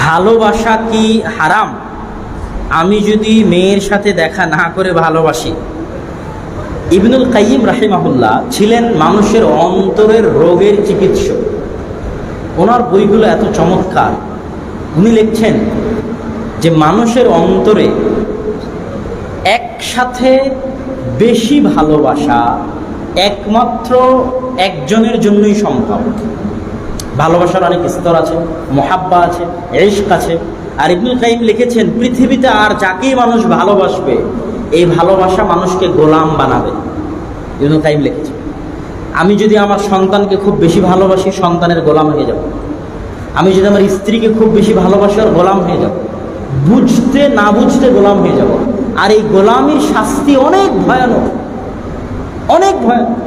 ভালোবাসা কি হারাম আমি যদি মেয়ের সাথে দেখা না করে ভালোবাসি? ইবনুল কাইয়িম রাহিমাহুল্লাহ ছিলেন মানুষের অন্তরের রোগের চিকিৎসক। ওনার বইগুলো এত চমৎকার। উনি লিখছেন যে মানুষের অন্তরে একসাথে বেশি ভালোবাসা একমাত্র একজনের জন্যই সম্ভব। ভালোবাসার অনেক স্তর আছে, মোহাব্বা আছে, ইশক আছে। আর ইবনুল কাইয়িম লিখেছেন পৃথিবীতে আর যাকেই মানুষ ভালোবাসবে এই ভালোবাসা মানুষকে গোলাম বানাবে। ইবনুল কাইয়িম লিখেছেন আমি যদি আমার সন্তানকে খুব বেশি ভালোবাসি সন্তানের গোলাম হয়ে যাব। আমি যদি আমার স্ত্রীকে খুব বেশি ভালোবাসি আর গোলাম হয়ে যাব, বুঝতে না বুঝতে গোলাম হয়ে যাব। আর এই গোলামির শাস্তি অনেক ভয়ানক, অনেক ভয়ানক।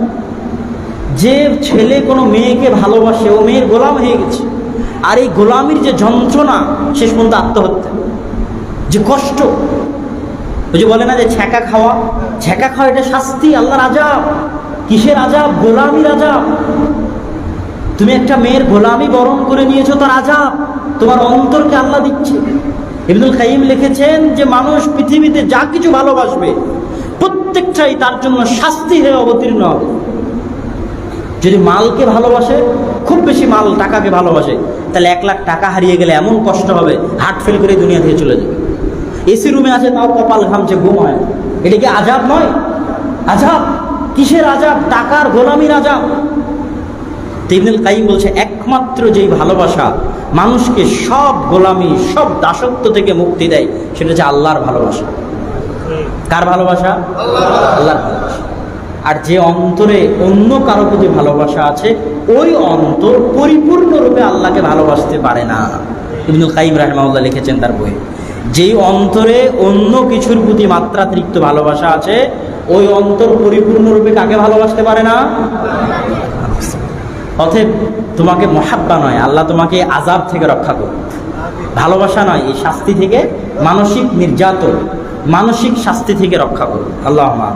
যে ছেলে কোনো মেয়েকে ভালোবাসে ও মেয়ের গোলাম হয়ে গেছে। আর এই গোলামির যে যন্ত্রণা, শেষ পর্যন্ত আত্মহত্যা, যে কষ্ট। ওই যে বলে না যে ছ্যাঁকা খাওয়া এটা শাস্তি, আল্লাহর আযাব। কিসের আযাব? গোলামির আযাব। তুমি একটা মেয়ের গোলামি বরণ করে নিয়েছো, তার আযাব তোমার অন্তরকে আল্লাহ দিচ্ছে। ইবনুল কাইয়িম লিখেছেন যে মানুষ পৃথিবীতে যা কিছু ভালোবাসবে প্রত্যেকটাই তার জন্য শাস্তি হয়ে অবতীর্ণ হবে। যদি মালকে ভালোবাসে, খুব বেশি মাল টাকাকে ভালোবাসে, তাহলে 1 লাখ টাকা হারিয়ে গেলে এমন কষ্ট হবে হার্ট ফেল করে দুনিয়া থেকে চলে যাবে। এসি রুমে আছে তাও কপাল ঘামছে, ঘুম হয়। এটা কি আযাব নয়? আযাব। কিসের আযাব? টাকার গোলামির আযাব। ইবনুল কাইয়িম বলছে একমাত্র যেই ভালোবাসা মানুষকে সব গোলামি, সব দাসত্ব থেকে মুক্তি দেয় সেটা হচ্ছে আল্লাহর ভালোবাসা। কার ভালোবাসা? আল্লাহর ভালোবাসা। আর যে অন্তরে অন্য কারো প্রতি ভালোবাসা আছে ওই অন্তর পরিপূর্ণরূপে আল্লাহকে ভালোবাসতে পারে না। ইবনুল কাইয়িম রাহিমাহুল্লাহ লিখেছেন তার বইয়ে, যেই অন্তরে অন্য কিছুর প্রতি মাত্রাতিরিক্ত ভালোবাসা আছে ওই অন্তর পরিপূর্ণরূপে কাকে ভালোবাসতে পারে না? অতএব তোমাকে মোহাব্বা নয়, আল্লাহ তোমাকে আযাব থেকে রক্ষা করুন। ভালোবাসা নয়, এই শাস্তি থেকে, মানসিক নির্যাতন, মানসিক শাস্তি থেকে রক্ষা করুন। আল্লাহুম্মা।